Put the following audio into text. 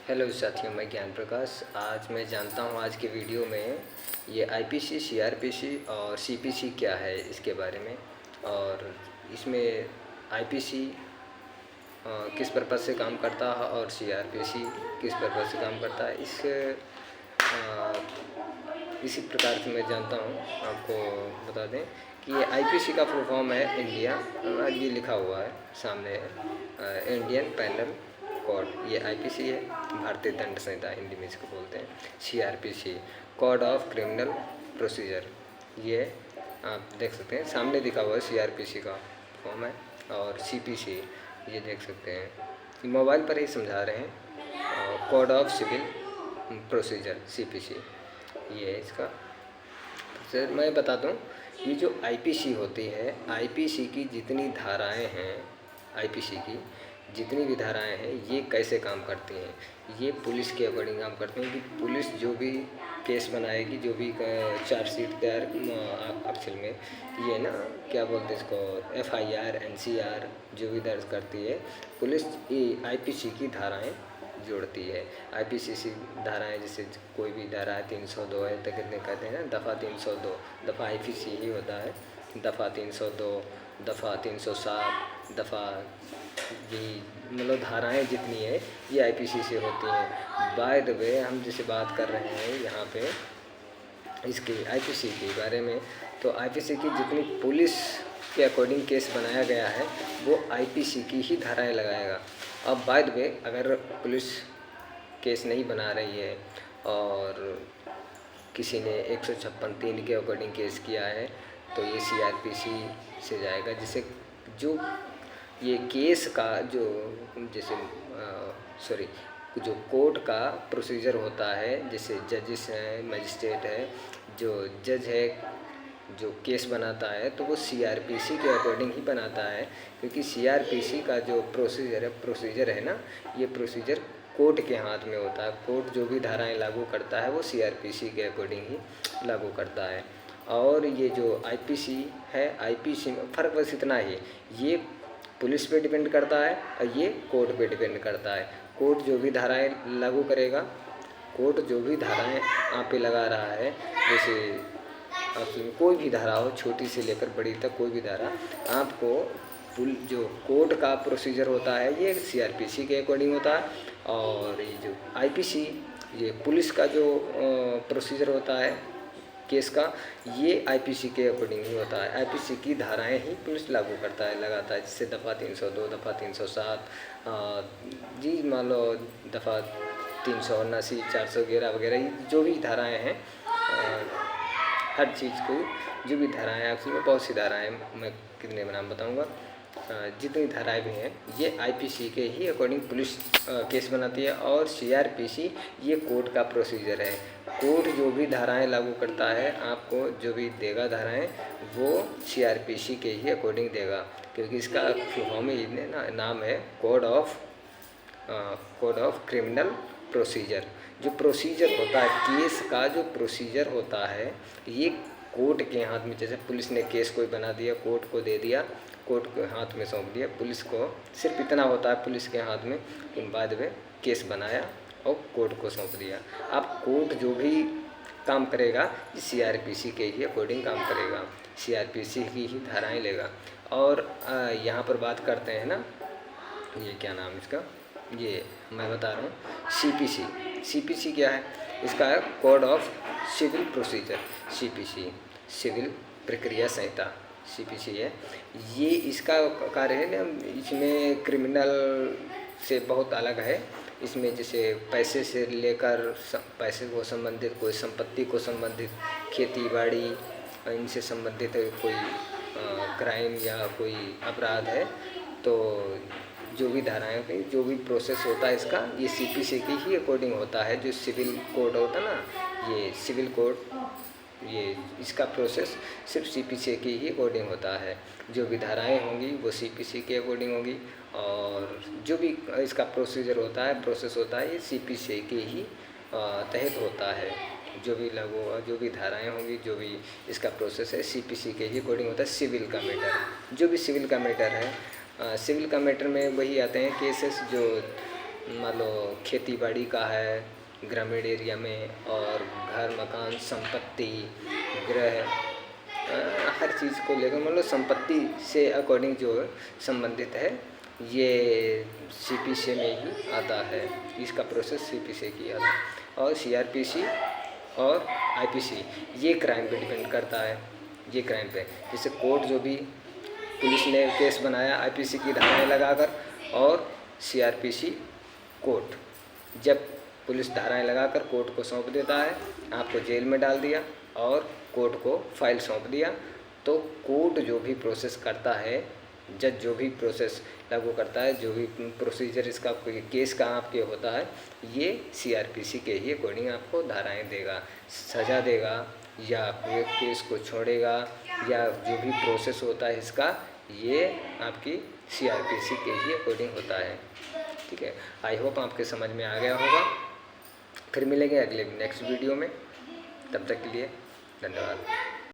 Hello साथियों, मैं ज्ञान प्रकाश। आज मैं जानता हूँ आज के वीडियो में ये आईपीसी, सीआरपीसी और सीपीसी क्या है इसके बारे में। और इसमें आईपीसी किस पर्पज़ से काम करता है और सीआरपीसी किस पर्पज़ से काम करता है, इसी प्रकार से मैं जानता हूँ। आपको बता दें कि ये आईपीसी का फुल फॉर्म है इंडिया, ये लिखा हुआ है सामने है, इंडियन पैनल कोड। ये आईपीसी है, भारतीय दंड संहिता हिंदी में इसको बोलते हैं। CrPC, code of criminal procedure, ये आप देख सकते हैं सामने दिखा हुआ है, सीआरपीसी का फॉर्म है। और सीपीसी ये देख सकते हैं, मोबाइल पर ही समझा रहे हैं। Code of civil procedure CPC, ये है इसका। सर मैं बता दूं, ये जो आईपीसी होती है, आईपीसी की जितनी धाराएं हैं, आईपीसी की जितनी भी धाराएं हैं, ये कैसे काम करती हैं, ये पुलिस के अकॉर्डिंग काम करती हैं। कि पुलिस जो भी केस बनाएगी, जो भी चार्जशीट तैयार एक्चुअल में ये ना क्या बोलते हैं इसको, एफआईआर, एनसीआर जो भी दर्ज करती है पुलिस, ये आईपीसी की धाराएं जोड़ती है। आईपीसी धाराएं जैसे कोई भी धारा है, 302 है, तो कितने कहते हैं ना, दफ़ा 302, दफ़ा आईपीसी ही होता है, दफ़ा 302, दफ़ा 307, दफ़ा, यही मतलब धाराएं जितनी है ये आईपीसी से होती हैं। बाय द वे हम जैसे बात कर रहे हैं यहाँ पे इसके आईपीसी के बारे में, तो आईपीसी की जितनी पुलिस के अकॉर्डिंग केस बनाया गया है वो आईपीसी की ही धाराएं लगाएगा। अब बाय द वे अगर पुलिस केस नहीं बना रही है और किसी ने 156(3) के अकॉर्डिंग केस किया है, तो ये सीआरपीसी से जाएगा। जिसे जो ये केस का जो जैसे सॉरी जो कोर्ट का प्रोसीजर होता है, जैसे जजेस हैं, मजिस्ट्रेट है, जो जज है जो केस बनाता है, तो वो सीआरपीसी के अकॉर्डिंग ही बनाता है। क्योंकि सीआरपीसी का जो प्रोसीजर है ना, ये प्रोसीजर कोर्ट के हाथ में होता है। कोर्ट जो भी धाराएं लागू करता है वो सीआरपीसी के अकॉर्डिंग ही लागू करता है। और ये जो आईपीसी है, आईपीसी में फ़र्क बस इतना ही, ये पुलिस पे डिपेंड करता है और ये कोर्ट पे डिपेंड करता है। कोर्ट जो भी धाराएं लागू करेगा, कोर्ट जो भी धाराएं आप पे लगा रहा है, जैसे आपकी कोई भी धारा हो, छोटी से लेकर बड़ी तक कोई भी धारा, आपको जो कोर्ट का प्रोसीजर होता है ये सीआरपीसी के अकॉर्डिंग होता है। और ये जो आईपीसी, ये पुलिस का जो प्रोसीजर होता है केस का, ये आईपीसी के अकॉर्डिंग ही होता है। आईपीसी की धाराएं ही पुलिस लागू करता है, लगाता है। जिससे दफ़ा 302, दफ़ा 307, जी मान लो दफ़ा 379, 411 वगैरह, जो भी धाराएं हैं, हर चीज़ को जो भी धाराएं, एक्चुअली में बहुत सी धाराएं, मैं कितने नाम बताऊंगा, जितनी धाराएं भी हैं ये आईपीसी के ही अकॉर्डिंग पुलिस केस बनाती है। और सीआरपीसी ये कोर्ट का प्रोसीजर है। कोर्ट जो भी धाराएं लागू करता है, आपको जो भी देगा धाराएं, वो सीआरपीसी के ही अकॉर्डिंग देगा। क्योंकि इसका फॉर्म ही नाम है कोड ऑफ क्रिमिनल प्रोसीजर। जो प्रोसीजर होता है, केस का जो प्रोसीजर होता है, ये कोर्ट के हाथ में, जैसे पुलिस ने केस कोई बना दिया, कोर्ट को दे दिया, कोर्ट के हाथ में सौंप दिया। पुलिस को सिर्फ इतना होता है पुलिस के हाथ में, कि बाद में केस बनाया और कोर्ट को सौंप दिया। अब कोर्ट जो भी काम करेगा सीआरपीसी के ही अकॉर्डिंग काम करेगा, सीआरपीसी की ही धाराएं लेगा। और यहाँ पर बात करते हैं ना, ये क्या नाम इसका, ये मैं बता रहा हूँ, सीपीसी। सीपीसी क्या है, इसका है code of civil procedure. CPC सिविल प्रक्रिया संहिता, सीपीसी है ये। इसका कार्य है ना, इसमें क्रिमिनल से बहुत अलग है। इसमें जैसे पैसे से लेकर पैसे को संबंधित, कोई संपत्ति को संबंधित, खेती बाड़ी इनसे संबंधित कोई क्राइम या कोई अपराध है, तो जो भी धाराएं पे जो भी प्रोसेस होता है इसका, ये सीपीसी की ही अकॉर्डिंग होता है। जो सिविल कोड होता है ना, ये सिविल कोड, ये इसका प्रोसेस सिर्फ सीपीसी की ही अकॉर्डिंग होता है। जो भी धाराएं होंगी वो सीपीसी के अकॉर्डिंग होगी, और जो भी इसका प्रोसीजर होता है, प्रोसेस होता है, ये सीपीसी के ही तहत होता है। जो भी लागू, जो भी धाराएं होंगी, जो भी इसका प्रोसेस है, सीपीसी के ही अकॉर्डिंग होता है। सिविल का मैटर, जो भी सिविल का मैटर है, सिविल का मैटर में वही आते हैं केसेस जो मान लो खेती बाड़ी का है ग्रामीण एरिया में, और घर मकान संपत्ति गृह, हर चीज़ को लेकर मतलब संपत्ति से अकॉर्डिंग जो संबंधित है, ये सीपीसी में ही आता है। इसका प्रोसेस सीपीसी की आता है। और सीआरपीसी और आईपीसी ये क्राइम पे डिपेंड करता है, ये क्राइम पे। जैसे कोर्ट जो भी पुलिस ने केस बनाया आईपीसी की धाराएं लगाकर, और सीआरपीसी कोर्ट जब पुलिस धाराएं लगाकर कोर्ट को सौंप देता है, आपको जेल में डाल दिया और कोर्ट को फाइल सौंप दिया, तो कोर्ट जो भी प्रोसेस करता है, जज जो भी प्रोसेस लागू करता है, जो भी प्रोसीजर इसका केस का आपके होता है, ये सीआरपीसी के ही अकॉर्डिंग आपको धाराएं देगा, सज़ा देगा, या केस को छोड़ेगा, या जो भी प्रोसेस होता है इसका, ये आपकी सीआरपीसी के ही अकॉर्डिंग होता है। ठीक है, आई होप आपके समझ में आ गया होगा। फिर मिलेंगे अगले नेक्स्ट वीडियो में, तब तक के लिए धन्यवाद।